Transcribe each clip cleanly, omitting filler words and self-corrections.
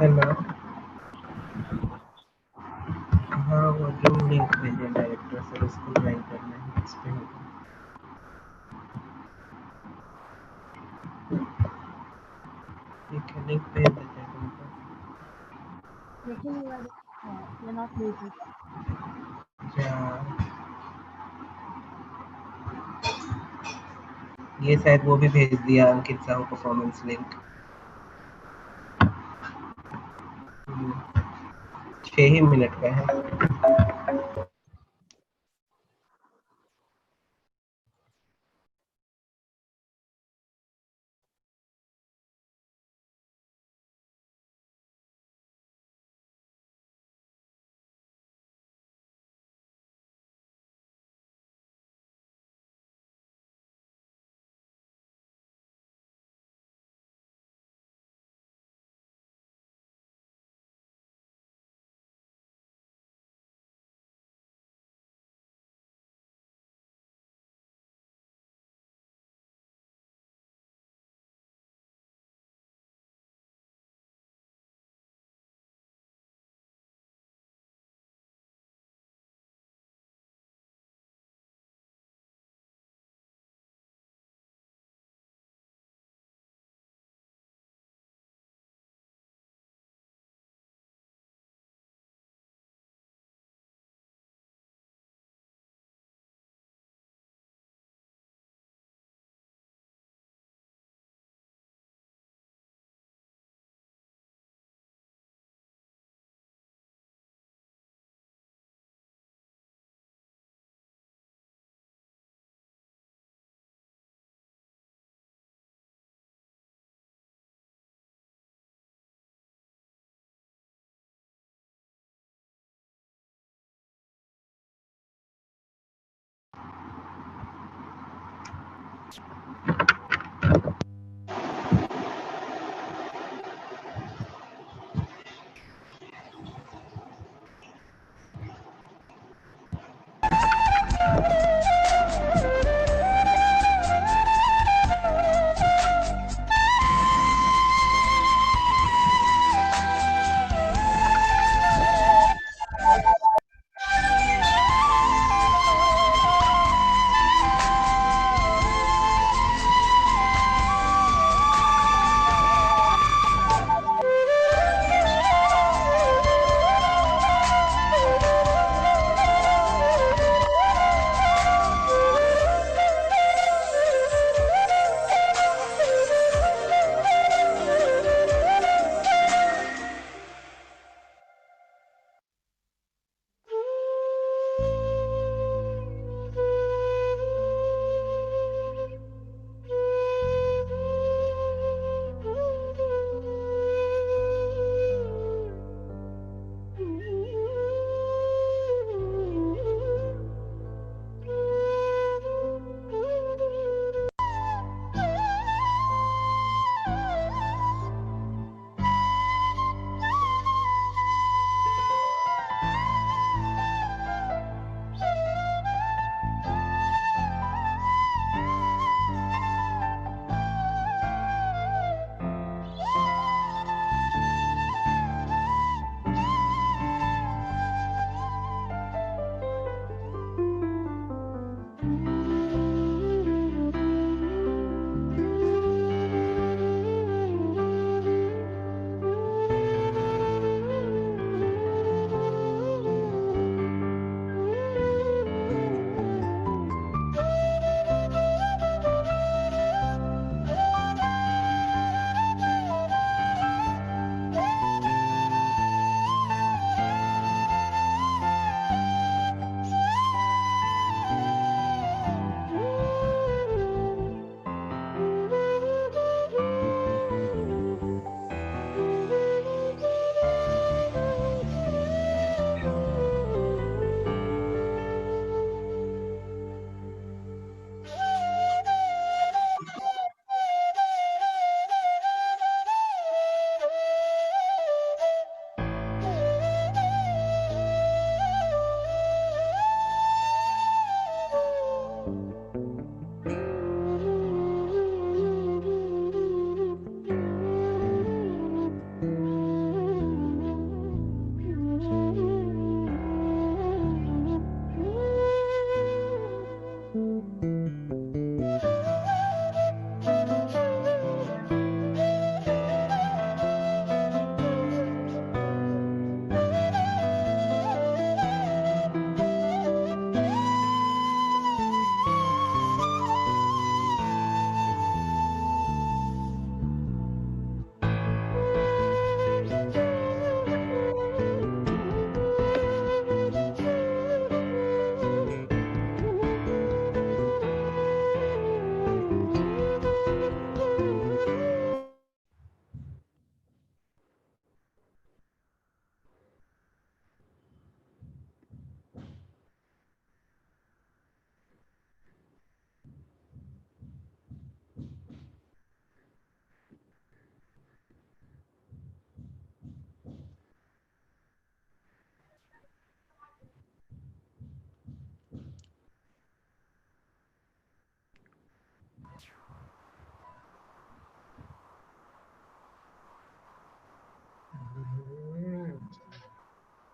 Hello. हाँ, वो zoom link भेजे डायरेक्टर सर, उसको ज्वाइन करना है, इस पे होगा। ठीक है, लिंक भेज देते हैं तुमको। लेकिन you're not muted. अच्छा, ये शायद वो भी भेज दिया अंकित साहू परफॉर्मेंस लिंक। 6 ही मिनट का है।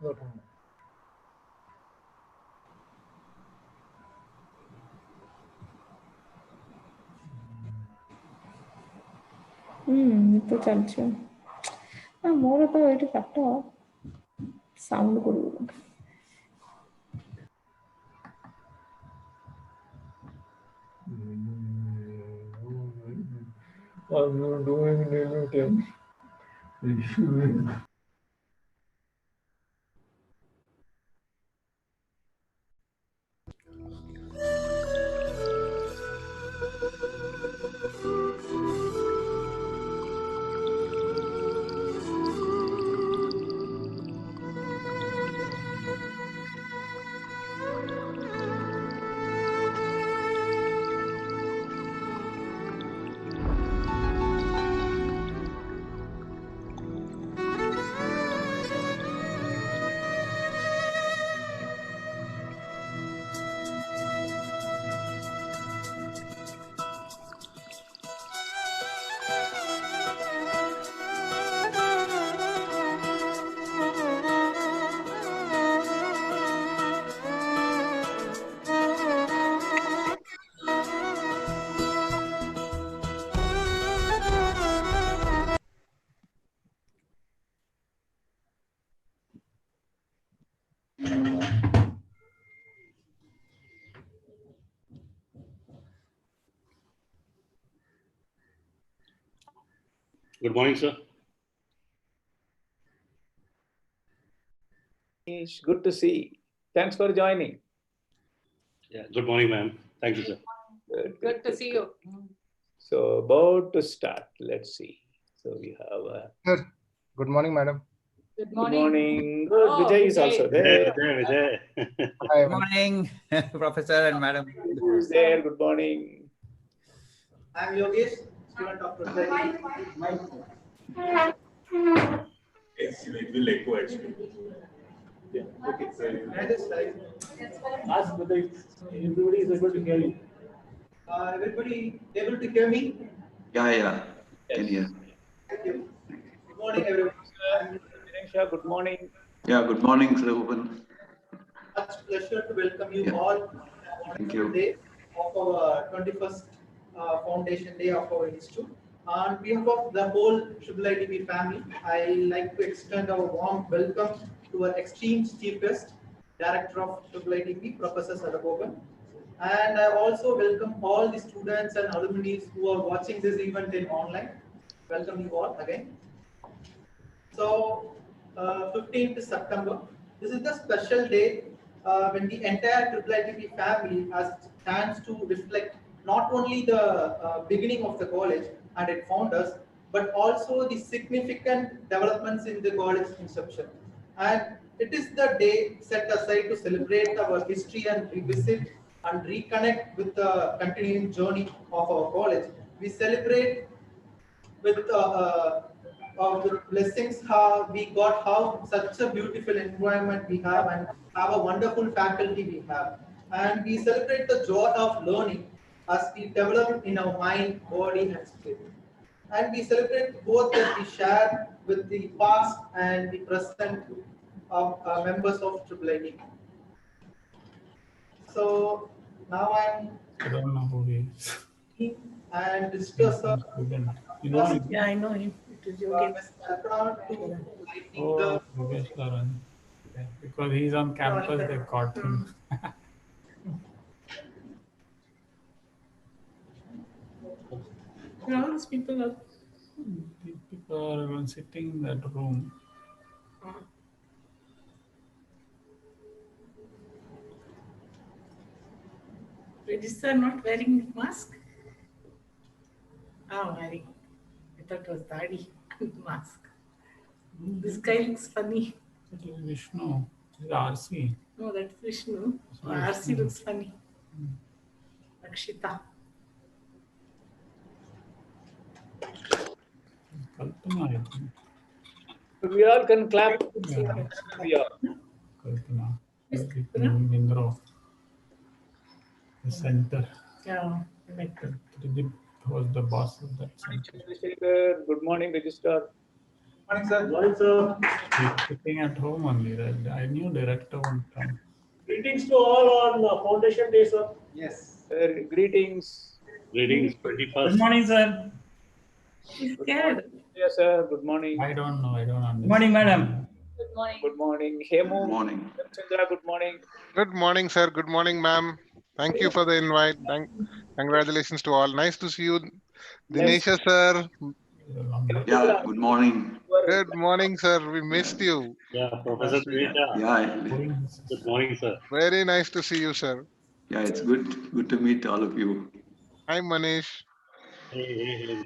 तो ଚାଲିଛି ନା ମୋର ତ ଏଇଠି ପାଠ ସାଉଣ୍ଡ କରିବ I'm doing anything. Good morning, sir. Good to see. Thanks for joining. Yeah, good morning, ma'am. Thank you, sir. Good to see you. So about to start. Let's see. So we have. Sir, good morning, madam. Good Good morning. morning. Good. Oh, Vijay is Vijay. also Vijay, there. Vijay. Hi, Good morning, Professor and Madam. Who is there? Good morning. I'm Yogesh, student of Entrepreneurial. It will echo actually. Ask whether everybody is able to hear you. Everybody able to hear me? Yeah. Can hear. Thank you. Good morning, everyone. Dinesh, good morning. Yeah, good morning, Sir Bhupan. Much pleasure to welcome you Yeah. all on Thank the you. day of our 21st Foundation Day of our institute. On behalf of the whole IIIT family, I like to extend our warm welcome to our esteemed chief guest, Director of IIIT, Professor Sadagopan. And I also welcome all the students and alumni who are watching this event in online. Welcome you all again. So, 15th September, this is the special day when the entire IIIT family has chance to reflect not only the beginning of the college and its founders, but also the significant developments in the college inception. And it is the day set aside to celebrate our history and revisit and reconnect with the continuing journey of our college. We celebrate with blessings how we got, how such a beautiful environment we have, and have a wonderful faculty we have, and we celebrate the joy of learning as we develop in our mind, body, and spirit, and we celebrate both that we share with the past and the present of members of IIIT. So now I don't know who he is. and He's discuss a student. You know him? Yeah, I know him. It is Yogesh. Ms. Kalpana to lighting Oh, Yogesh Laran. Okay. Because he's on campus, they caught him. All these people are. The people are sitting in that room. Register not wearing mask? Oh, wearing. I thought it was Dadi mask. This guy looks funny. That is Vishnu. This is RC. No, that's Vishnu. So RC Vishnu. looks funny. Akshita. Kalpana, I think. We all can clap. Yeah, We are. Kalpana. Yes, This is Kalpana. Indra. The center. Yeah, like Trijit was the boss of that center. Chandrasekhar, good morning, Registrar. Morning, sir. Morning, sir. He's sitting at home only, right? I knew director won't come. Greetings to all on Foundation Day, sir. Yes. Greetings. Greetings, Good 21st. morning, sir. He's scared. Yes, sir. Good morning. I don't know. I don't understand. Good morning, madam. Good morning. Good morning. Good Hemu. morning. Chandra, good morning. Good morning, sir. Good morning, ma'am. Thank you for the invite. Congratulations to all. Nice to see you, Yes. Dinesh sir. Yeah, good morning. Good morning, sir. We missed you. Yeah, Professor Dinesh. Yeah, Good morning, sir. Very nice to see you, sir. yeah, it's good to meet all of you. Hi, Manish. Hey.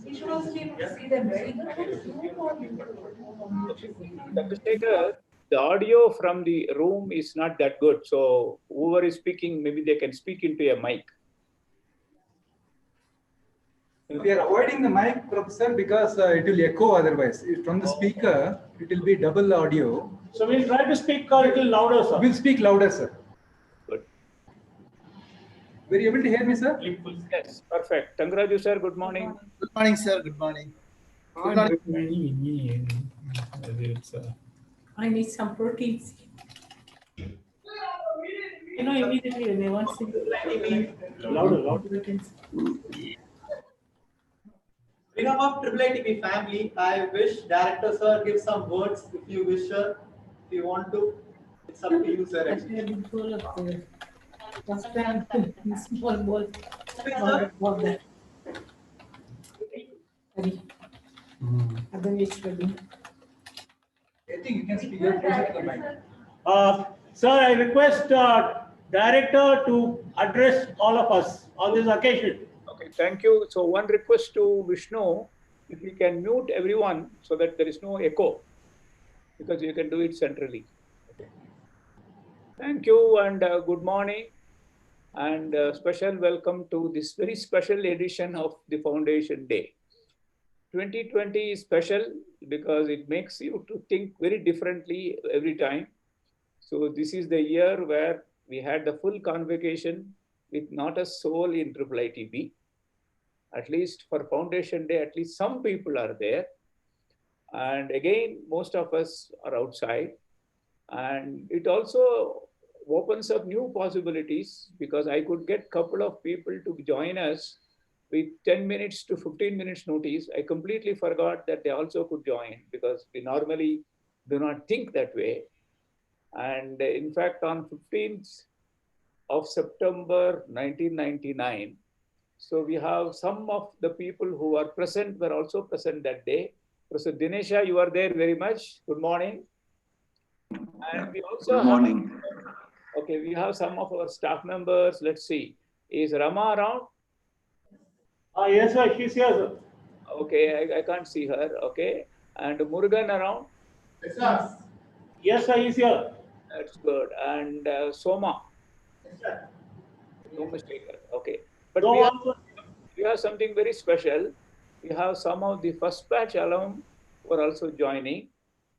You should also be able to see them, right? Dr. Shekhar, the audio from the room is not that good. So whoever is speaking, maybe they can speak into a mic. We are avoiding the mic, Professor, because it will echo otherwise. From the speaker, it will be double audio. So we'll try to speak a little louder, sir. We'll speak louder, sir. Good. Were you able to hear me, sir? Yes, perfect. Tangraju, sir, good morning. Good morning, sir. Good morning. I need some proteins. You know, immediately when they want to Louder. On behalf of IIIT family, I wish Director Sir give some words if you wish, sir. If you want to, it's up to you, sir. actually have been full of the first time in small balls. Sir. Otherwise, it will be. I think you can speak closer to the mic. Sir, I request Director to address all of us on this occasion. Okay, thank you. So one request to Vishnu, if we can mute everyone so that there is no echo, because you can do it centrally. Okay. Thank you and good morning and special welcome to this very special edition of the Foundation Day. 2020 is special because it makes you to think very differently every time. So this is the year where we had the full convocation with not a soul in IIIT. At least for Foundation Day, at least some people are there. And again, most of us are outside. And it also opens up new possibilities because I could get a couple of people to join us with 10 minutes to 15 minutes notice. I completely forgot that they also could join because we normally do not think that way. And in fact, on 15th of September 1999, so we have some of the people who are present were also present that day. Professor Dinesha, you are there very much. Good morning. And we also Good morning. okay, we have some of our staff members. Let's see. Is Rama around? Yes, sir. She's here, sir. Okay, I can't see her. Okay. And Murugan around? Yes, sir. Yes, sir. He's here. That's good. And Soma? Yes, sir. No mistake. Okay. But No, we have something very special. We have some of the first batch alum who are also joining.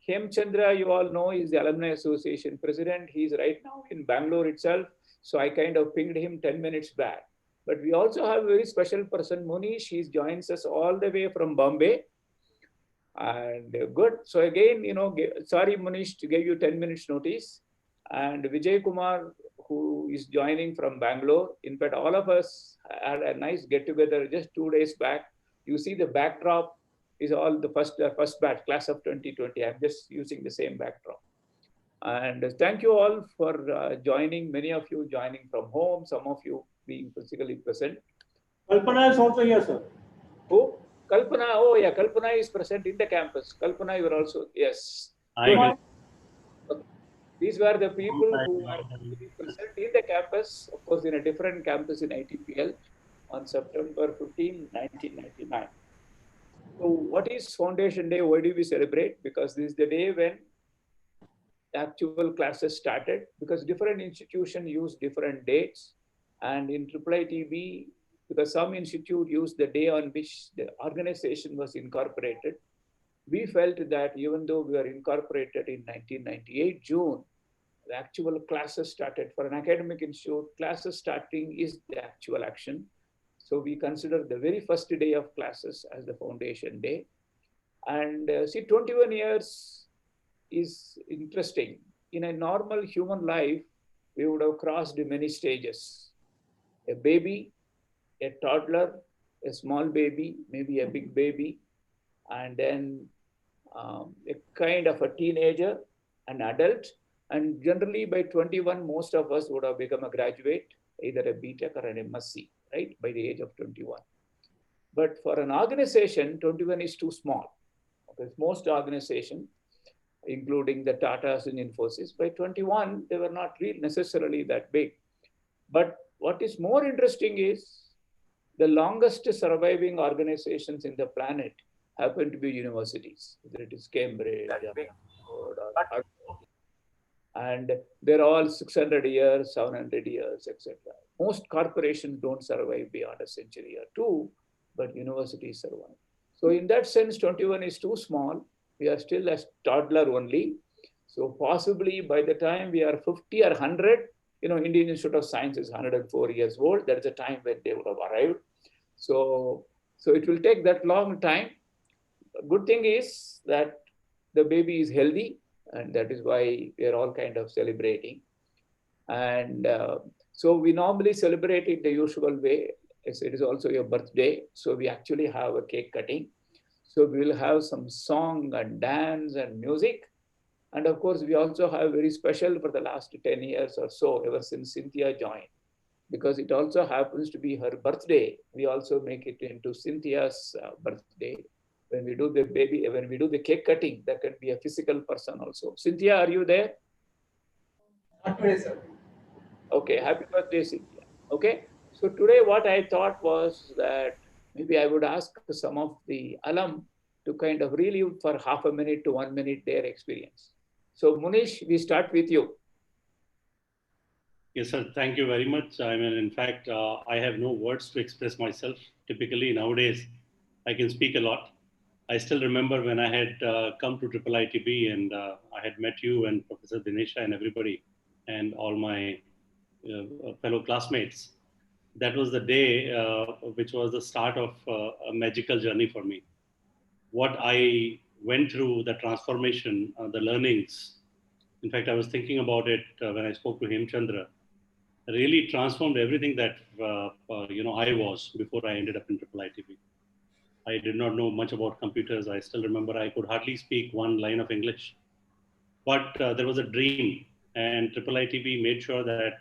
Chandra, you all know, is the Alumni Association president. He's right now in Bangalore itself. So I kind of pinged him 10 minutes back. But we also have a very special person, Munish. He joins us all the way from Bombay. And good. So again, sorry, Munish, to give you 10 minutes notice. And Vijay Kumar, who is joining from Bangalore. In fact, all of us had a nice get together just 2 days back. You see the backdrop is all the first batch, class of 2020. I'm just using the same backdrop. And thank you all for joining, many of you joining from home, some of you being physically present. Kalpana is also here, sir. Who? Kalpana, oh yeah, Kalpana is present in the campus. Kalpana, you are also, yes. Hi. These were the people who were present in the campus, of course, in a different campus in ITPL on September 15, 1999. So what is Foundation Day? Why do we celebrate? Because this is the day when actual classes started, because different institutions use different dates. And in IIIT, because some institute used the day on which the organization was incorporated, we felt that even though we were incorporated in 1998 June, the actual classes started. For an academic institute, classes starting is the actual action. So we consider the very first day of classes as the Foundation Day. And see, 21 years is interesting. In a normal human life, we would have crossed many stages. A baby, a toddler, a small baby, maybe a big baby, and then a kind of a teenager, an adult. And generally by 21, most of us would have become a graduate, either a BTech or an MSc, right, by the age of 21. But for an organization, 21 is too small. Okay, most organizations, including the Tatas and Infosys, by 21, they were not really necessarily that big. But what is more interesting is the longest surviving organizations in the planet happen to be universities, whether it is Cambridge, Oxford, or and they're all 600 years, 700 years, etc. Most corporations don't survive beyond a century or two, but universities survive. So in that sense, 21 is too small. We are still a toddler only. So possibly by the time we are 50 or 100, Indian Institute of Science is 104 years old. That is the time when they would have arrived. So it will take that long time. Good thing is that the baby is healthy, and that is why we are all kind of celebrating. And so we normally celebrate it the usual way. It is also your birthday, so we actually have a cake cutting. So we will have some song and dance and music. And of course, we also have very special for the last 10 years or so, ever since Cynthia joined. Because it also happens to be her birthday, we also make it into Cynthia's birthday. When we do the cake cutting, that can be a physical person also. Cynthia, are you there? Not today, sir. Okay, happy birthday, Cynthia. Okay, so today what I thought was that maybe I would ask some of the alum to kind of relive for half a minute to 1 minute their experience. So Munish, we start with you. Yes, sir. Thank you very much. I mean, in fact, I have no words to express myself. Typically, nowadays, I can speak a lot. I still remember when I had come to IIITB and I had met you and Professor Dinesha and everybody and all my fellow classmates. That was the day which was the start of a magical journey for me. What I went through, the transformation, the learnings. In fact, I was thinking about it when I spoke to Hemchandra. Really transformed everything that I was before I ended up in IIITB. I did not know much about computers. I still remember I could hardly speak one line of English, but there was a dream, and IIITB made sure that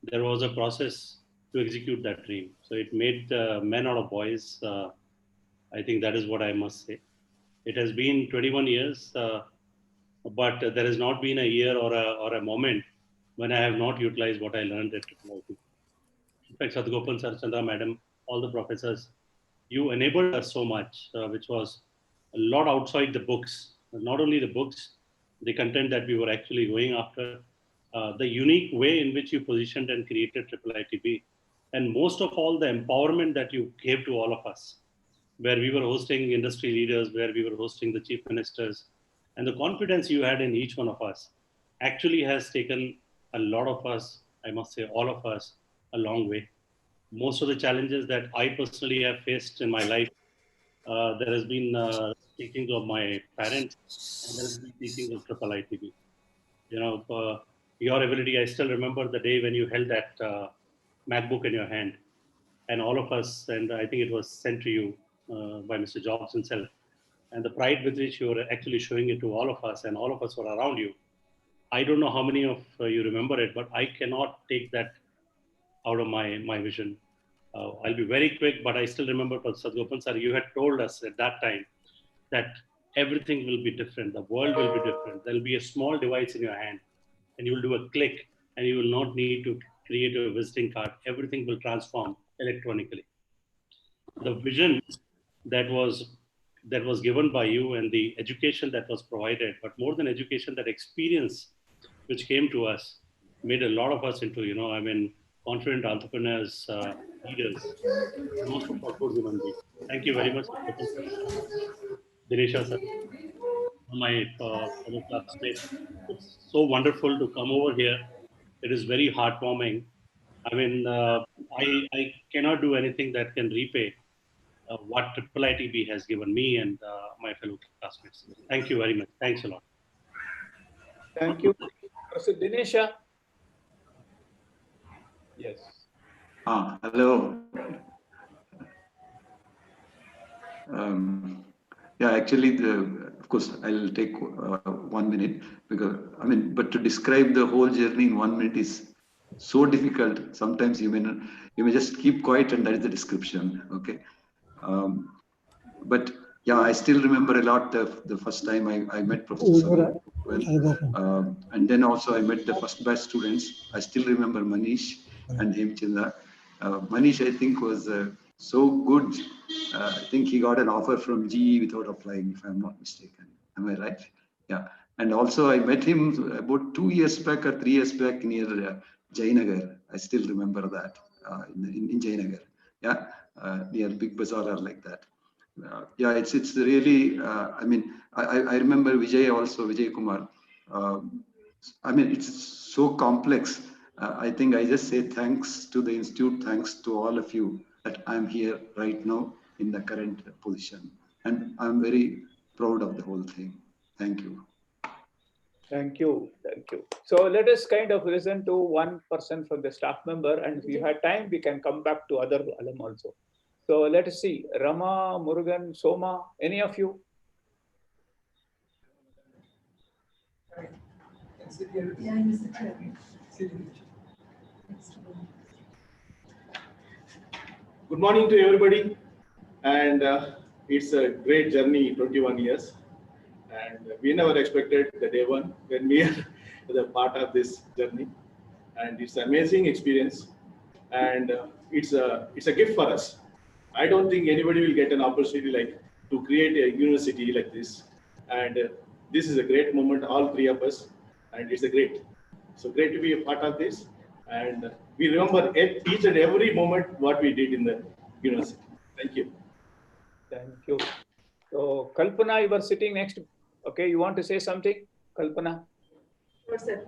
there was a process to execute that dream. So it made men out of boys. I think that is what I must say. It has been 21 years, but there has not been a year or a moment when I have not utilized what I learned at IIITB. In fact, Sadgopan sir, Chandra madam, all the professors, you enabled us so much, which was a lot outside the books. Not only the books, the content that we were actually going after, the unique way in which you positioned and created IIITB, and most of all, the empowerment that you gave to all of us, where we were hosting industry leaders, where we were hosting the chief ministers, and the confidence you had in each one of us actually has taken a lot of us, I must say, all of us, a long way. Most of the challenges that I personally have faced in my life, there has been teachings of my parents, and there has been teachings of IIITB. Your ability, I still remember the day when you held that MacBook in your hand, and all of us, and I think it was sent to you by Mr. Jobs himself, and the pride with which you were actually showing it to all of us, and all of us were around you. I don't know how many of you remember it, but I cannot take that out of my vision. I'll be very quick, but I still remember, Sadgopan sir, you had told us at that time that everything will be different. The world will be different. There'll be a small device in your hand, and you will do a click, and you will not need to create a visiting card. Everything will transform electronically. The vision that was given by you, and the education that was provided, but more than education, that experience which came to us made a lot of us into, confident entrepreneurs, leaders, and most of all, good human beings. Thank you very much, Dinesha sir, my fellow classmates. It's so wonderful to come over here. It is very heartwarming. I mean, I cannot do anything that can repay what IIITB has given me and my fellow classmates. Thank you very much. Thanks a lot. Thank you. Professor Dinesha. Yes. Hello. Yeah, actually, of course, I'll take 1 minute because but to describe the whole journey in 1 minute is so difficult. Sometimes you may just keep quiet and that is the description. Okay. But yeah, I still remember a lot the first time I met Professor well, and then also I met the first batch students. I still remember Manish and Hemchandra. Manish, I think, was so good. I think he got an offer from GE without applying, if I'm not mistaken. Am I right? Yeah. And also I met him about 2 years back or 3 years back near Jainagar. I still remember that in Jainagar. Yeah, near Big Bazaar or like that. Yeah, it's really. I remember Vijay also, Vijay Kumar. It's so complex. I think I just say thanks to the institute, thanks to all of you that I'm here right now in the current position, and I'm very proud of the whole thing. Thank you. Thank you. Thank you. So let us kind of listen to one person from the staff member, and if we have time, we can come back to other alum also. So let us see, Rama, Murugan, Soma, any of you? Good morning to everybody, and it's a great journey, 21 years, and we never expected the day one when we are the part of this journey, and it's an amazing experience, and it's a gift for us. I don't think anybody will get an opportunity like to create a university like this, and this is a great moment, all three of us, and it's a great. So great to be a part of this, and we remember each and every moment what we did in the university. Thank you. Thank you. So Kalpana, you were sitting next. Okay, you want to say something, Kalpana? Sure, sir.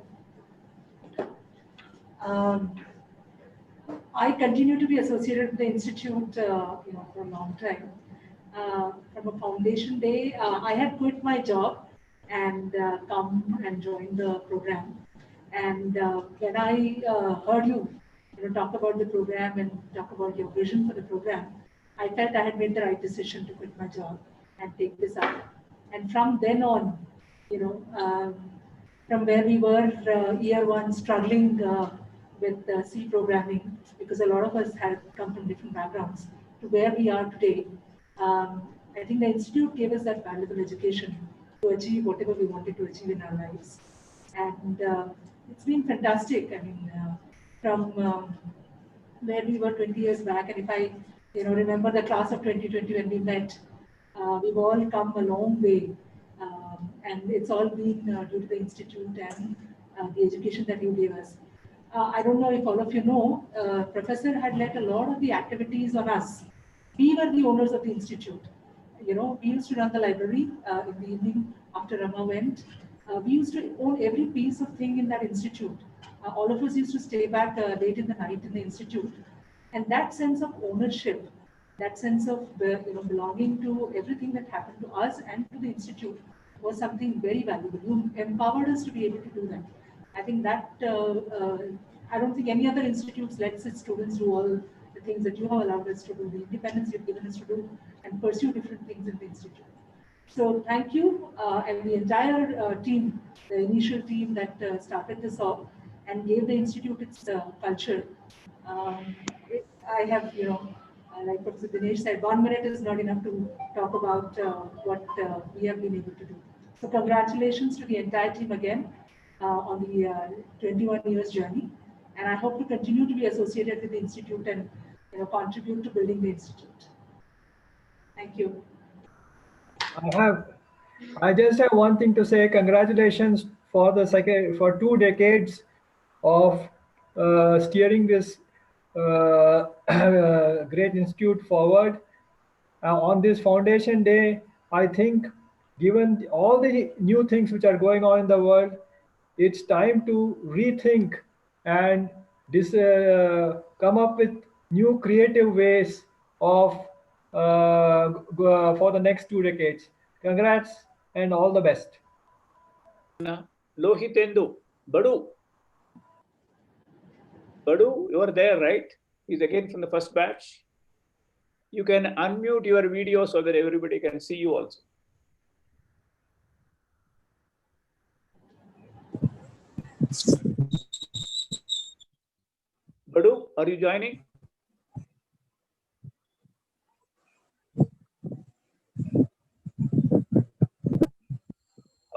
I continue to be associated with the institute, for a long time. From a foundation day, I had quit my job and come and join the program. And when I heard you, talk about the program and talk about your vision for the program, I felt I had made the right decision to quit my job and take this up. And from then on, from where we were year one struggling with C programming, because a lot of us had come from different backgrounds, to where we are today. I think the institute gave us that valuable education to achieve whatever we wanted to achieve in our lives. And it's been fantastic. I mean, from where we were 20 years back, and if I remember the class of 2020 when we met, we've all come a long way. And it's all been due to the institute and the education that you gave us. I don't know if all of you know, Professor had led a lot of the activities on us. We were the owners of the institute. We used to run the library in the evening after Rama went. We used to own every piece of thing in that institute. All of us used to stay back late in the night in the institute. And that sense of ownership, that sense of belonging to everything that happened to us and to the institute was something very valuable. You empowered us to be able to do that. I think that, I don't think any other institutes lets its students do all the things that you have allowed us to do, the independence you've given us to do and pursue different things in the institute. So thank you, and the entire team, the initial team that started this off and gave the institute its culture. I have, like Professor Dinesh said, 1 minute is not enough to talk about what we have been able to do. So congratulations to the entire team again on the 21 years journey. And I hope to continue to be associated with the institute and contribute to building the institute. Thank you. I just have one thing to say. Congratulations for the for 2 decades of steering this great institute forward. On this foundation day, I think given all the new things which are going on in the world, it's time to rethink and come up with new creative ways of for the next 2 decades. Congrats and all the best. Lohitendu, Badu. Badu, you are there, right? He's again from the first batch. You can unmute your video so that everybody can see you also. Badu, are you joining?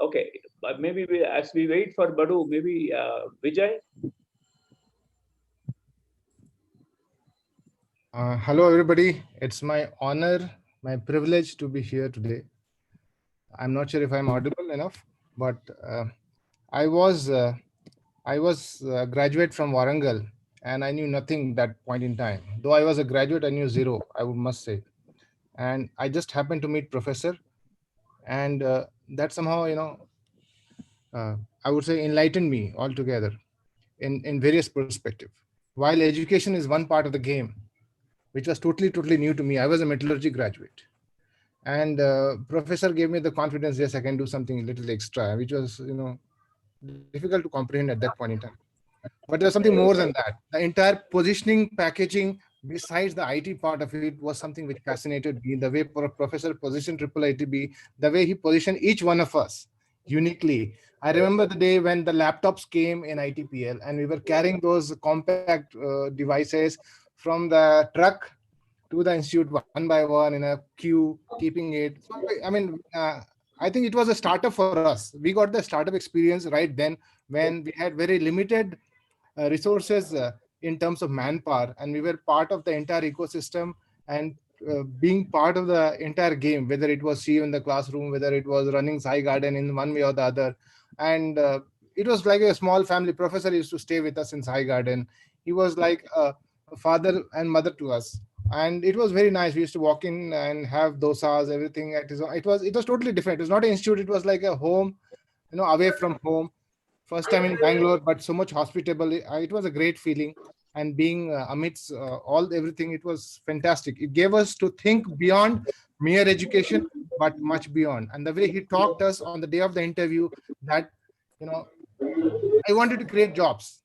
Okay, but maybe as we wait for Badu, maybe Vijay. Hello, everybody. It's my honor, my privilege to be here today. I'm not sure if I'm audible enough, but I was a graduate from Warangal, and I knew nothing that point in time. Though I was a graduate, I knew zero, I must say. And I just happened to meet Professor, and that somehow, I would say enlightened me altogether in various perspectives. While education is one part of the game, which was totally new to me. I was a metallurgy graduate. And professor gave me the confidence, yes, I can do something a little extra, which was, difficult to comprehend at that point in time. But there's something more than that. The entire positioning, packaging, besides the IT part of it, was something which fascinated me. The way professor positioned IIITB, the way he positioned each one of us uniquely. I remember the day when the laptops came in ITPL and we were carrying those compact devices from the truck to the institute one by one in a queue, keeping it. So, I mean, I think it was a startup for us. We got the startup experience right then when we had very limited resources in terms of manpower, and we were part of the entire ecosystem and being part of the entire game, whether it was see in the classroom, whether it was running Sai Garden in one way or the other. And it was like a small family. Professor used to stay with us in Sai Garden. He was like a father and mother to us. And it was very nice. We used to walk in and have dosas, everything at his own. It was totally different. It was not an institute. It was like a home, away from home. First time in Bangalore, but so much hospitable. It was a great feeling. And being amidst everything, it was fantastic. It gave us to think beyond mere education, but much beyond. And the way he talked us on the day of the interview that, I wanted to create jobs.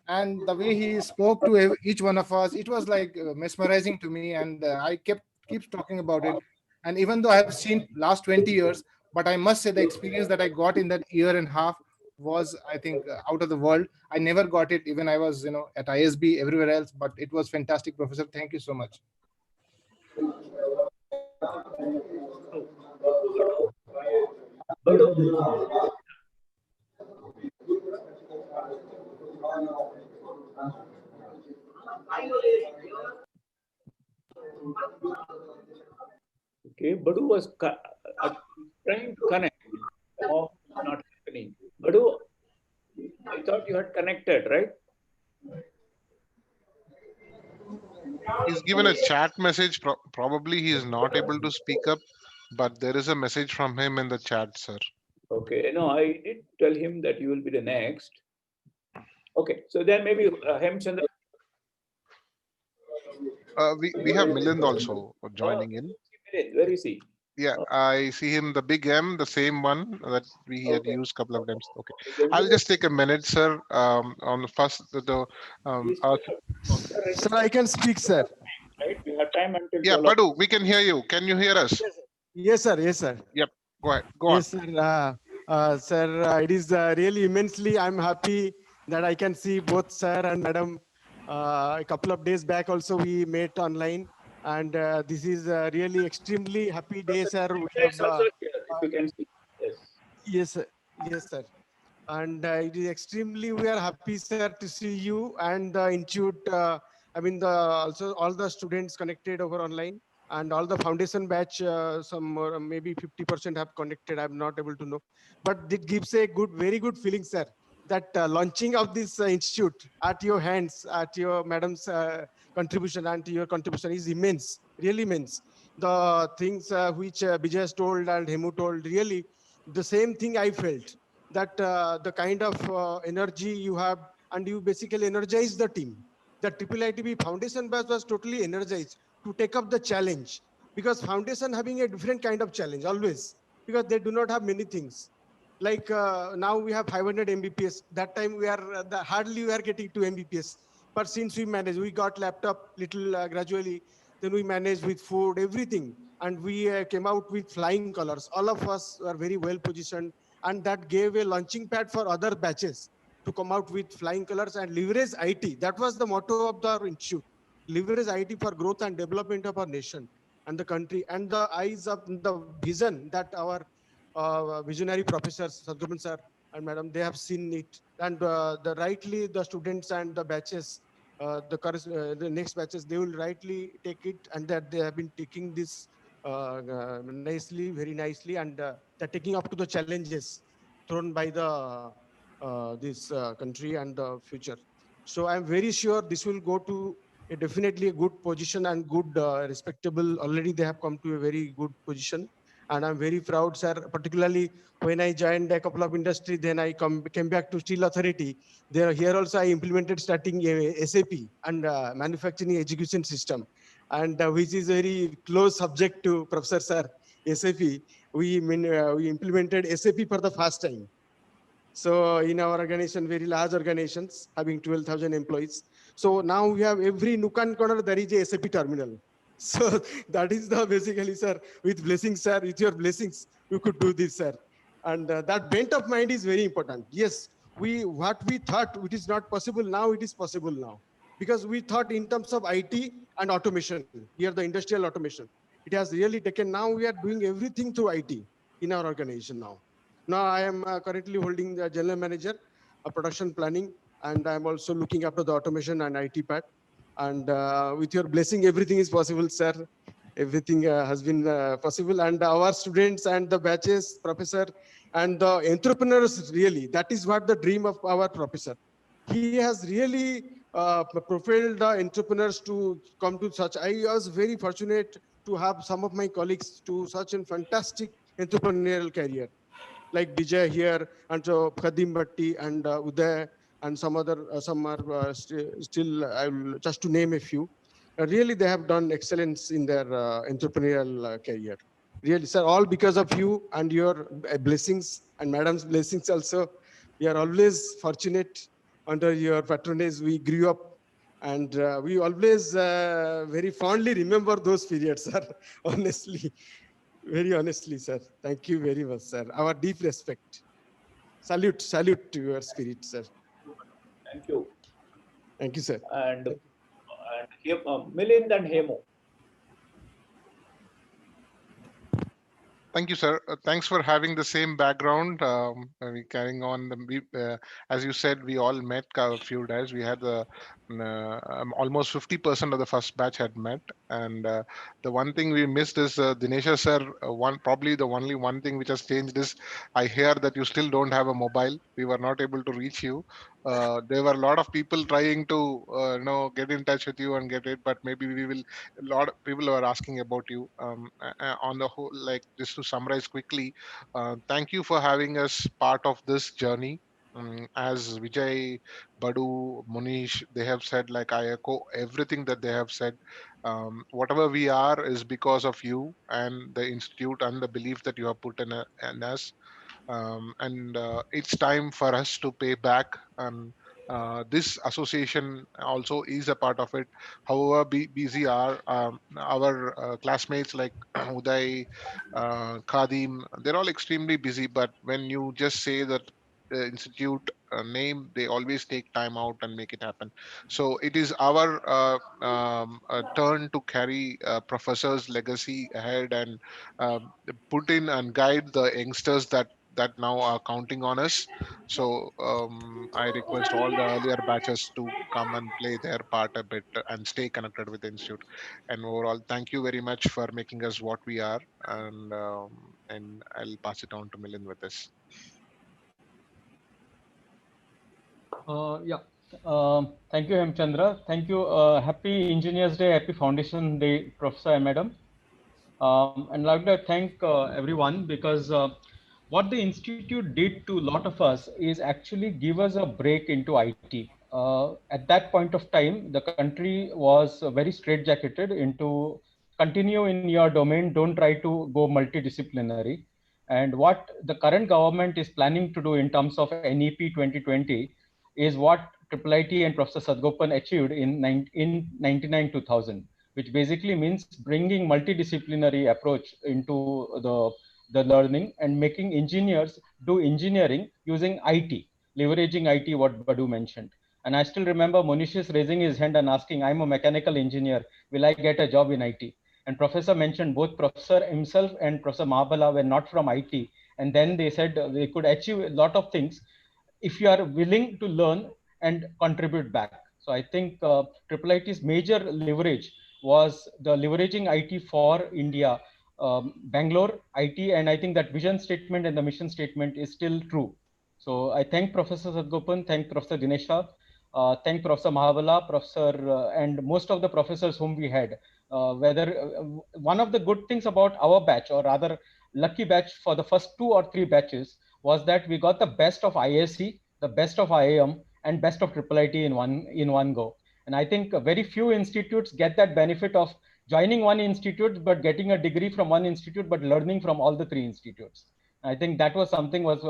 And the way he spoke to each one of us, it was like mesmerizing to me. And I keeps talking about it. And even though I have seen last 20 years, but I must say the experience that I got in that year and a half was, I think, out of the world. I never got it, even I was, at ISB, everywhere else, but it was fantastic, Professor. Thank you so much. Okay, Badu was trying to connect. Oh, not happening. Badu, I thought you had connected, right? He's given a chat message. Probably he is not able to speak up, but there is a message from him in the chat, sir. Okay, no, I did tell him that you will be the next. Okay, so then maybe Hemchandra. We have Milind also joining in. Where is he? Yeah, I see him, the big M, the same one that we had used a couple of times. Okay, I'll just take a minute, sir. On the first, Sir, I can speak, sir. Right, we have time until. Yeah, Badu, we can hear you. Can you hear us? Yes, sir. Yes, sir. Yep. Go ahead. Go yes, on. Sir. Sir, it is really immensely. I'm happy that I can see both sir and madam. A couple of days back, also we met online. And this is really extremely happy day, sir. If you can see. Yes. Yes, sir. Yes, sir. And it is extremely, we are happy, sir, to see you and the institute. Also all the students connected over online and all the foundation batch, some more, maybe 50% have connected. I'm not able to know. But it gives a very good feeling, sir, that launching of this institute at your hands, at your madam's contribution and your contribution is immense, really immense. The things which Vijay has told and Hemu told, really the same thing I felt, that the kind of energy you have, and you basically energize the team. The IIITB Foundation batch was totally energized to take up the challenge. because foundation having a different kind of challenge always, because they do not have many things. Like now we have 500 Mbps. That time we are hardly we are getting to Mbps. But since we managed, we got laptop little gradually. Then we managed with food, everything, and we came out with flying colors. All of us were very well positioned, and that gave a launching pad for other batches to come out with flying colors and leverage IT. That was the motto of the institute: leverage IT for growth and development of our nation and the country, and the eyes of the vision that our visionary professors, Sadhuban sir and madam, they have seen it. And the rightly the students and the batches, the next batches, they will rightly take it, and that they have been taking this nicely, very nicely, and they're taking up to the challenges thrown by the this country and the future. So I'm very sure this will go to definitely a good position and good respectable. Already they have come to a very good position, and I'm very proud, sir. Particularly when I joined a couple of industry, then I came back to Steel Authority. There here also I implemented starting SAP and manufacturing execution system, and which is very close subject to Professor sir. SAP, we implemented SAP for the first time. So in our organization, very large organizations having 12,000 employees. So now we have every nook and corner, there is a SAP terminal. So that is the basically, sir, with blessings, sir, with your blessings, we could do this, sir. And that bent of mind is very important. Yes, what we thought it is not possible, now it is possible now. Because we thought in terms of IT and automation, here the industrial automation. It has really taken, now we are doing everything through IT in our organization now. Now I am currently holding the general manager of production planning, and I'm also looking after the automation and IT part. And with your blessing, everything is possible, sir. Everything has been possible. And our students and the batches, professor, and the entrepreneurs, really, that is what the dream of our professor. He has really propelled the entrepreneurs to come to such. I was very fortunate to have some of my colleagues to such a fantastic entrepreneurial career, like Vijay here, and so Khadim Bhatti and Uday, and some other, some are still, I will just to name a few. Really, they have done excellence in their entrepreneurial career. Really, sir, all because of you and your blessings and madam's blessings also. We are always fortunate under your patronage. We grew up, and we always very fondly remember those periods, sir. Honestly. Very honestly, sir. Thank you very much, sir. Our deep respect. Salute to your spirit, sir. Thank you. Thank you, sir. And here, Milind and Hemo. Thank you, sir. Thanks for having the same background. We carrying on as you said, we all met a few days. We had almost 50% of the first batch had met, and the one thing we missed is Dinesha sir. Probably the only one thing which has changed is I hear that you still don't have a mobile. We were not able to reach you. There were a lot of people trying to get in touch with you and get it, but maybe we will. A lot of people are asking about you. On the whole, like just to summarize quickly, thank you for having us part of this journey. As Vijay, Badu, Munish, they have said, like I echo everything that they have said. Whatever we are is because of you and the institute and the belief that you have put in us. And it's time for us to pay back. And this association also is a part of it. However busy are our classmates like Uday, Khadim, they're all extremely busy. But when you just say that institute name, they always take time out and make it happen. So it is our turn to carry professor's legacy ahead and put in and guide the youngsters that now are counting on us. So I request all the earlier batches to come and play their part a bit and stay connected with the institute. And overall, thank you very much for making us what we are. And I'll pass it on to Milind with this. Yeah. Thank you, Hemchandra. Thank you. Happy Engineers Day, Happy Foundation Day, Professor and Madam. And I'd like to thank everyone, because what the institute did to a lot of us is actually give us a break into IT. At that point of time, the country was very straitjacketed into continue in your domain. Don't try to go multidisciplinary. And what the current government is planning to do in terms of NEP 2020 is what IIIT and Professor Sadgopan achieved in 99-2000, which basically means bringing multidisciplinary approach into the learning and making engineers do engineering using IT, leveraging IT, what Badu mentioned. And I still remember Monish is raising his hand and asking, I'm a mechanical engineer, will I get a job in IT? And Professor mentioned both Professor himself and Professor Mahabala were not from IT. And then they said they could achieve a lot of things if you are willing to learn and contribute back. So I think IIIT's major leverage was the leveraging IT for India, Bangalore IT, and I think that vision statement and the mission statement is still true. So I thank Professor Sadgopan, thank Professor Dinesha, thank Professor Mahabala, and most of the professors whom we had. One of the good things about our batch, or rather lucky batch for the first 2 or 3 batches, was that we got the best of ISC, the best of IIM, and best of IIIT in one go. And I think very few institutes get that benefit of joining one institute, but getting a degree from one institute, but learning from all the 3 institutes. I think that was something was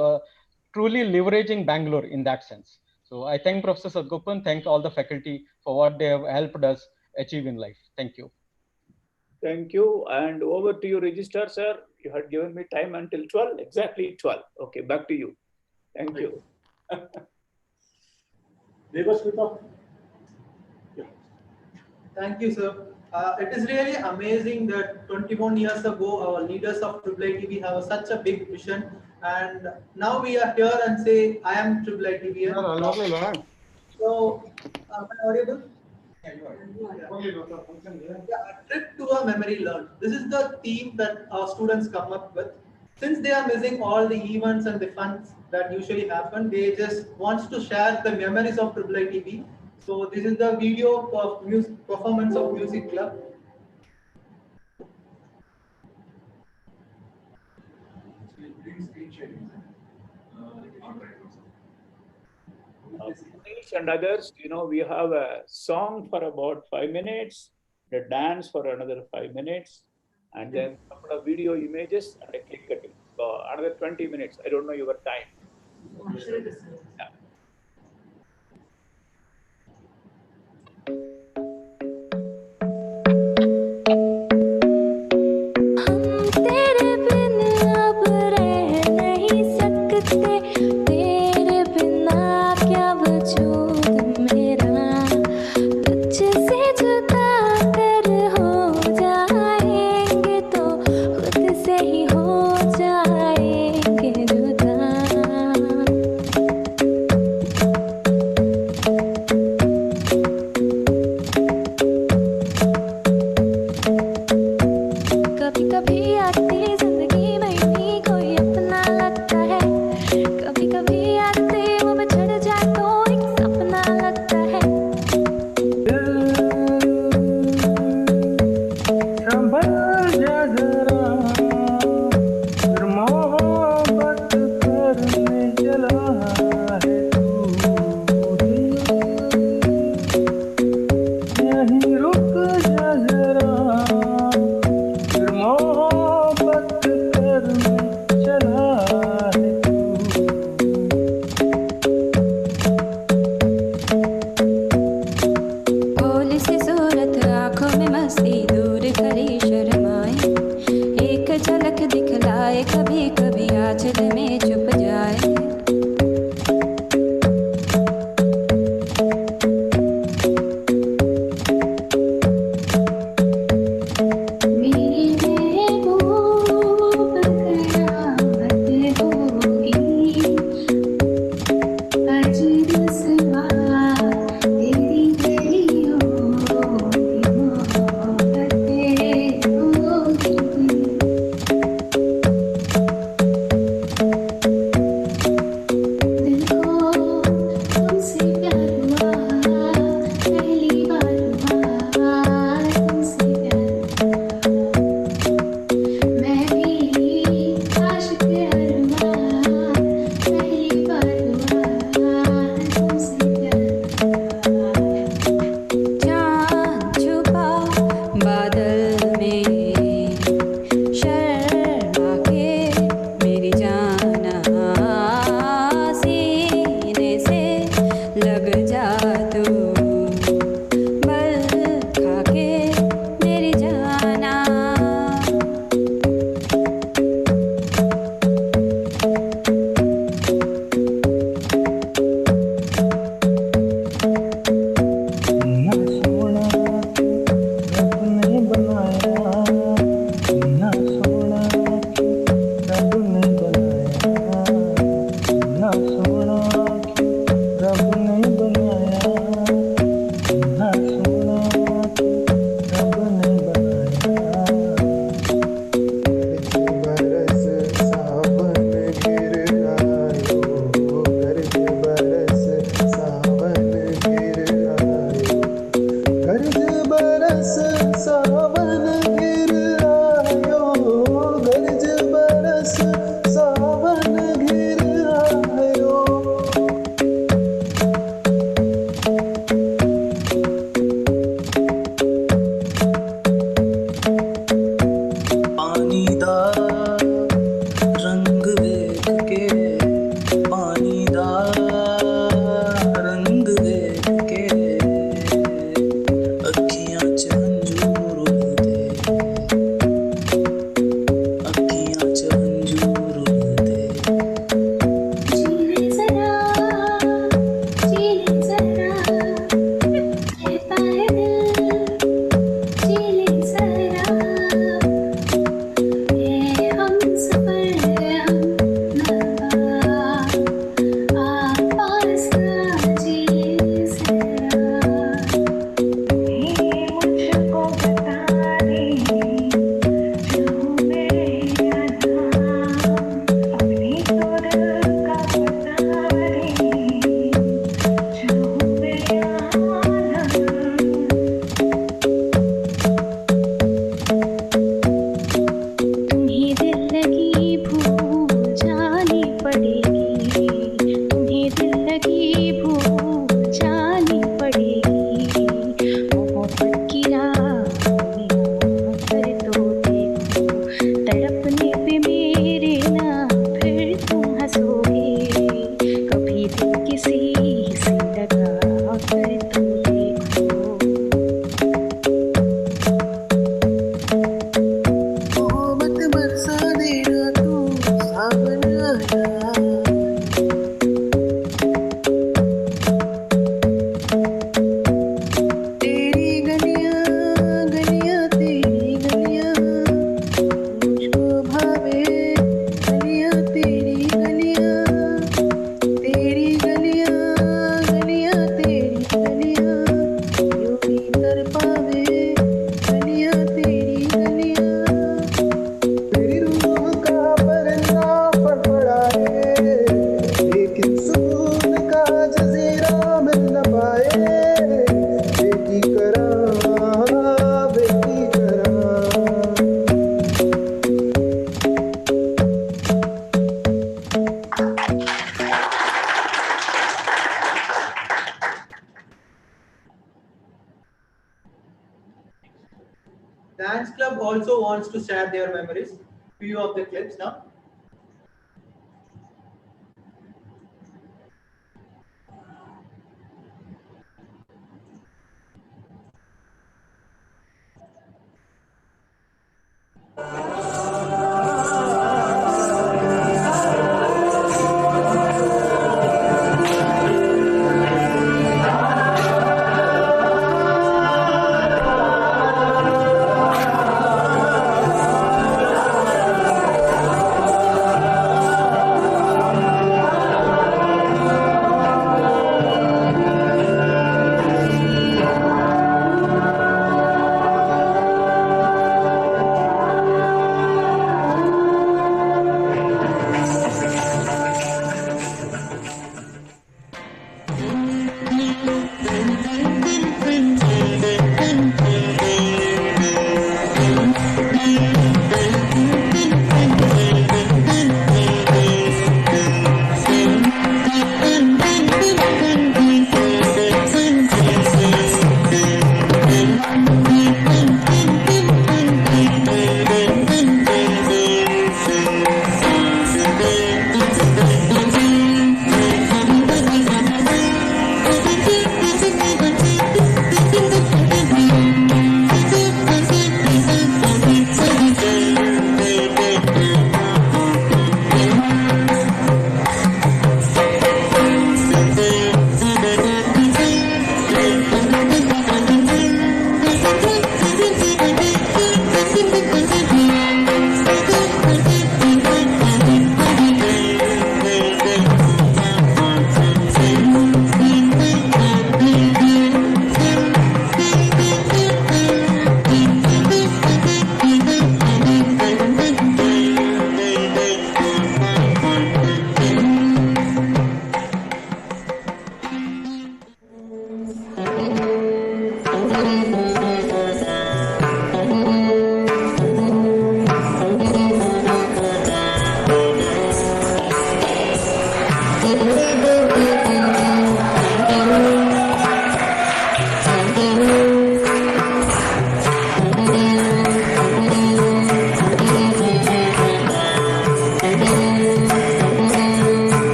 truly leveraging Bangalore in that sense. So I thank Professor Sadgopan, thank all the faculty for what they have helped us achieve in life. Thank you. Thank you. And over to you, Registrar, sir. You had given me time until 12, exactly 12. Okay, back to you. Thank you. Thank you, sir. It is really amazing that 21 years ago, our leaders of IIIT have such a big vision, and now we are here and say, I am IIIT. So, am I audible? Yeah, a trip to a memory learned. This is the theme that our students come up with. Since they are missing all the events and the funs that usually happen, they just want to share the memories of IIIT. So this is the video of performance of music club. And others, we have a song for about 5 minutes, a dance for another 5 minutes, and then a couple of video images and a click cutting. So another 20 minutes. I don't know your time. Yeah. Dance club also wants to share their memories. Few of the clips now.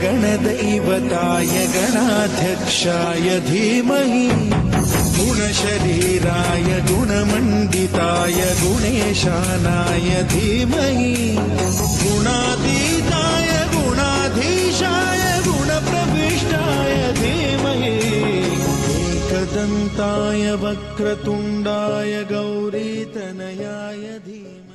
गणदैवताय गणाध्यक्षाय धीमहि गुणशरीराय गुणमण्डिताय गुणेशानाय धीमहि गुणातीताय गुणाधीशाय गुणप्रविष्टाय धीमहि एकदन्ताय वक्रतुण्डाय गौरीतनयाय धीमहि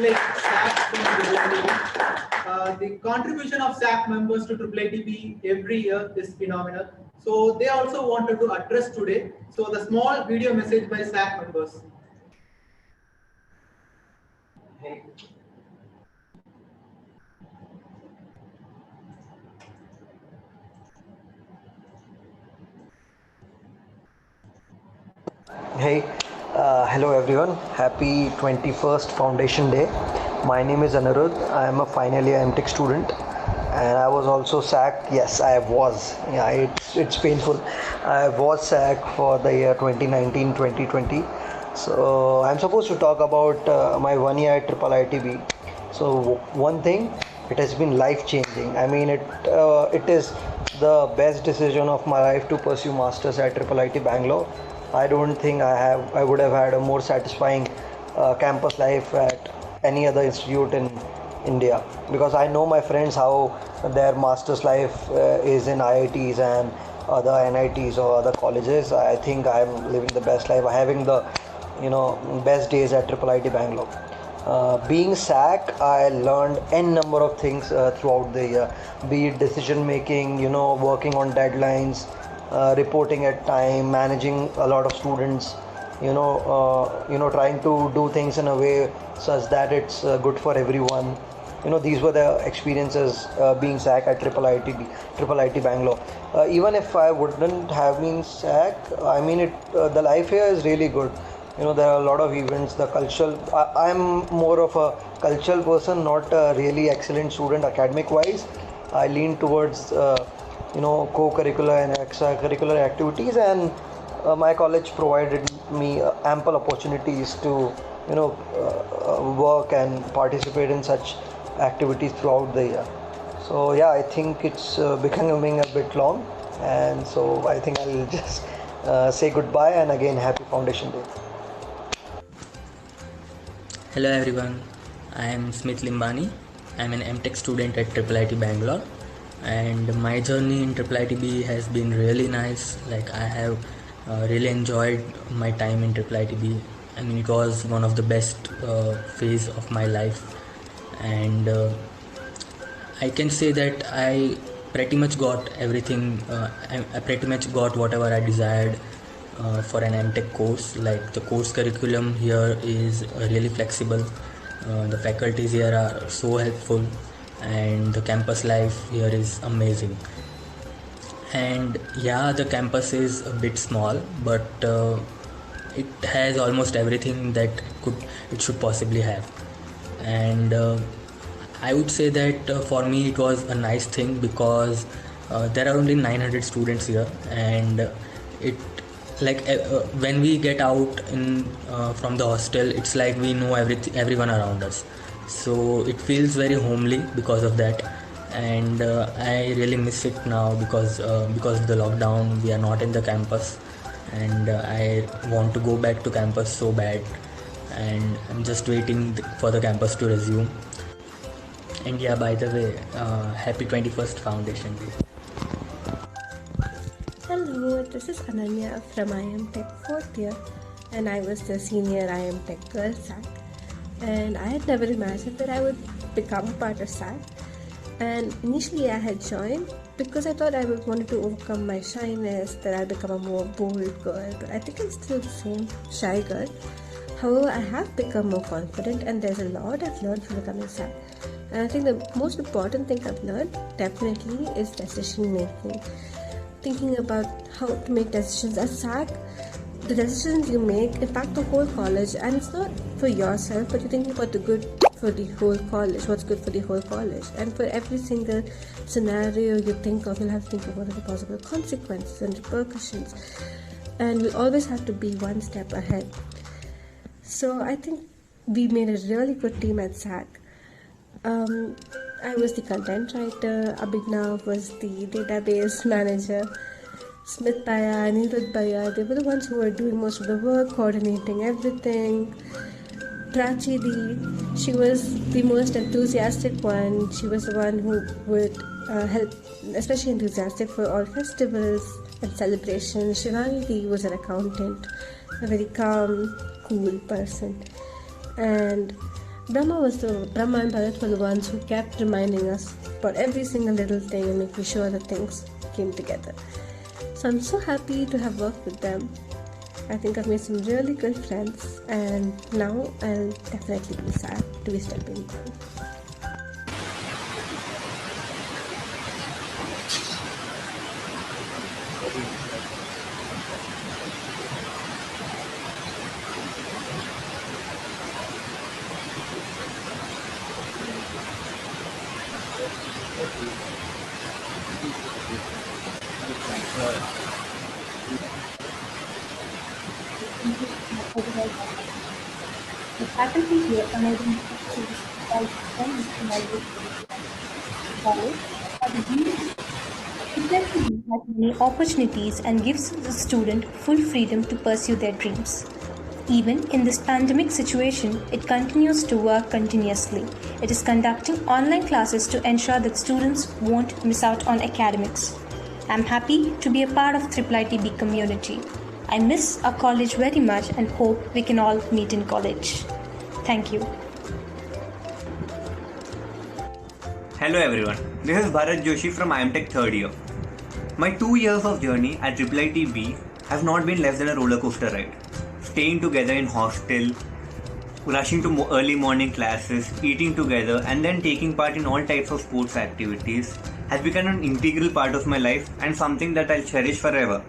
like SAC from IIIT. The contribution of SAC members to IIIT every year is phenomenal. So they also wanted to address today. So the small video message by SAC members. Hey, hello everyone. Happy 21st Foundation Day. My name is Anirudh. I am a final year MTech student and I was also SAC. Yes, I was. Yeah, it's painful. I was SAC for the year 2019-2020. So I'm supposed to talk about my 1 year at IIIT. So one thing, it has been life changing. I mean, it is the best decision of my life to pursue masters at IIIT Bangalore. I don't think I would have had a more satisfying campus life at any other institute in India, because I know my friends how their master's life is in IITs and other NITs or other colleges. I think I'm living the best life, having the best days at IIIT Bangalore. Being SAC, I learned n number of things throughout the year, be it decision making, working on deadlines, reporting at time, managing a lot of students, trying to do things in a way such that it's good for everyone. These were the experiences being SAC at IIIT Bangalore. Even if I wouldn't have been SAC, I mean, the life here is really good. There are a lot of events, the cultural, I'm more of a cultural person, not a really excellent student academic wise. I lean towards co-curricular and extracurricular activities, and my college provided me ample opportunities to work and participate in such activities throughout the year. So yeah, I think it's becoming a bit long, and so I think I'll just say goodbye, and again happy Foundation Day. Hello everyone, I am Smith Limbani. I am an MTech student at IIIT Bangalore, and my journey in IIIT has been really nice. Like, I have really enjoyed my time in IIIT. I mean, it was one of the best phase of my life, and I can say that I pretty much got everything. I pretty much got whatever I desired for an MTech course. Like, the course curriculum here is really flexible. The faculties here are so helpful, and the campus life here is amazing. And yeah, the campus is a bit small, but it has almost everything that it should possibly have. And I would say that for me it was a nice thing, because there are only 900 students here, and when we get out from the hostel, it's like we know everyone around us. So it feels very homely because of that, and I really miss it now because of the lockdown. We are not in the campus, and I want to go back to campus so bad, and I'm just waiting for the campus to resume. And yeah, by the way, happy 21st Foundation Day. Hello, this is Ananya from IIM Tech 4th year, and I was the senior IIM Tech Girl SAC. And I had never imagined that I would become a part of SAC. And initially I had joined because I thought I wanted to overcome my shyness, that I'll become a more bold girl, but I think I'm still the same shy girl. However, I have become more confident, and there's a lot I've learned from becoming SAC. And I think the most important thing I've learned definitely is decision making. Thinking about how to make decisions as SAC. The decisions you make impact the whole college, and it's not for yourself, but you're thinking about the good for the whole college, what's good for the whole college. And for every single scenario you think of, you'll have to think of what are the possible consequences and repercussions. And we always have to be one step ahead. So I think we made a really good team at SAC. I was the content writer, Abhignav was the database manager, Smith Bhaiya, Anirudh Bhaiya, they were the ones who were doing most of the work, coordinating everything. Prachi, she was the most enthusiastic one. She was the one who would help, especially enthusiastic for all festivals and celebrations. Shivani was an accountant, a very calm, cool person. And Brahma and Bharat were the ones who kept reminding us about every single little thing and making sure that things came together. So I'm so happy to have worked with them. I think I've made some really good friends, and now I'll definitely be sad to be stepping down. The faculty here are students by college are the views. University has many opportunities and gives the student full freedom to pursue their dreams. Even in this pandemic situation, it continues to work continuously. It is conducting online classes to ensure that students won't miss out on academics. I'm happy to be a part of IIIT community. I miss our college very much and hope we can all meet in college. Thank you. Hello everyone, this is Bharat Joshi from IIT third year. My 2 years of journey at IIIT has not been less than a roller coaster ride. Staying together in hostel, rushing to early morning classes, eating together and then taking part in all types of sports activities has become an integral part of my life and something that I'll cherish forever.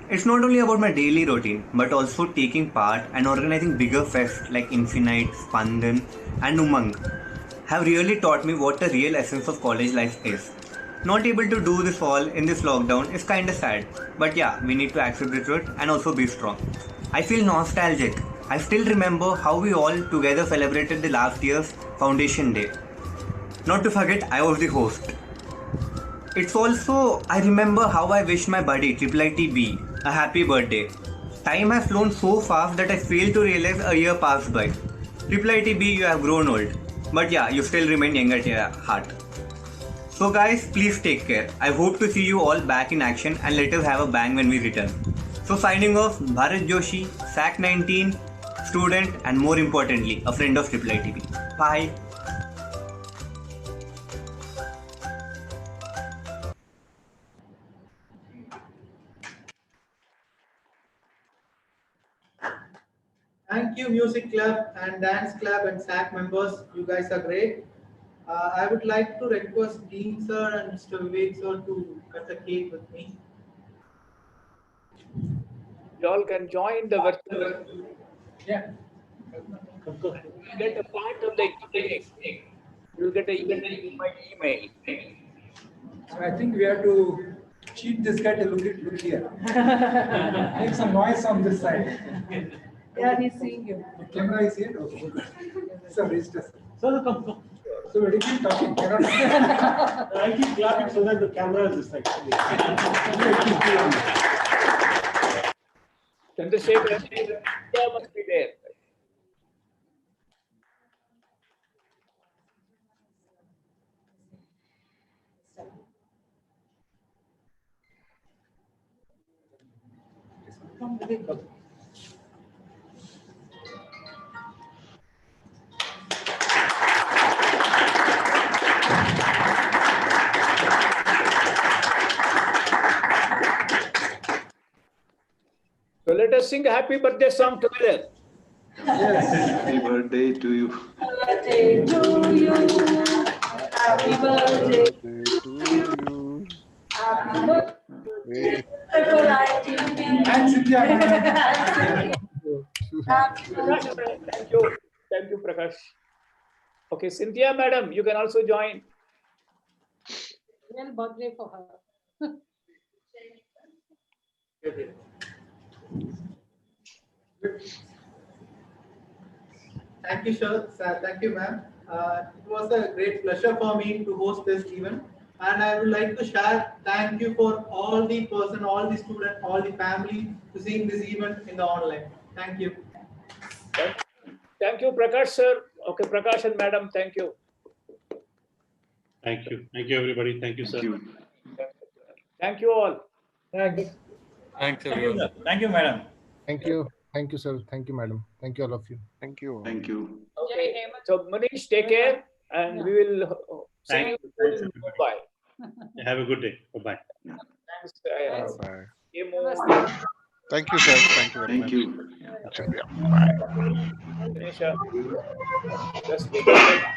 It's not only about my daily routine, but also taking part and organizing bigger fests like Infinite, Spandan and Umang have really taught me what the real essence of college life is. Not able to do this all in this lockdown is kinda sad, but yeah, we need to accept the truth and also be strong. I feel nostalgic. I still remember how we all together celebrated the last year's Foundation Day. Not to forget, I was the host. It's also, I remember how I wished my buddy IIIT a happy birthday. Time has flown so fast that I failed to realize a year passed by. IIIT you have grown old. But yeah, you still remain young at your heart. So guys, please take care. I hope to see you all back in action and let us have a bang when we return. So signing off, Bharat Joshi, SAC 19, student and more importantly, a friend of IIIT. Bye. Thank you, Music Club and Dance Club and SAC members. You guys are great. I would like to request Dean Sir and Mr. Vivek Sir to cut the cake with me. You all can join the virtual. Yeah. You get a part of the cake. You get a my email. So I think we have to cheat this guy to look here. Make some noise on this side. Yeah, he's seeing you. The camera is here. Okay. So register. So come. So we keep talking. I keep clapping so that the camera is this side. Chandrasekhar, India must be there. So let us sing a happy birthday song together. Yes. Happy birthday to you. Birthday to you. Happy birthday to you. Happy birthday. And Cynthia. Thank you. Thank you, Prakash. Okay, Cynthia madam, you can also join. Real birthday for her. Thank you, sir. Thank you, ma'am. It was a great pleasure for me to host this event. And I would like to share thank you for all the person, all the student, all the family to seeing this event in the online. Thank you. Thank you, Prakash sir. Okay, Prakash and madam, thank you. Thank you. Thank you, everybody. Thank you, sir. Thank you all. Thanks. Thanks, everyone. Thank you, madam. Thank you. Thank you, sir. Thank you, madam. Thank you, all of you. Thank you. Thank you. Okay. So Manish, take care, and we will see you Thanks, in everybody. Mumbai. Have a good day. Bye-bye. Thanks. Bye. Emo. Thank you, sir. Thank you very Thank much. you. Yeah, bye. Ganesha, just take care.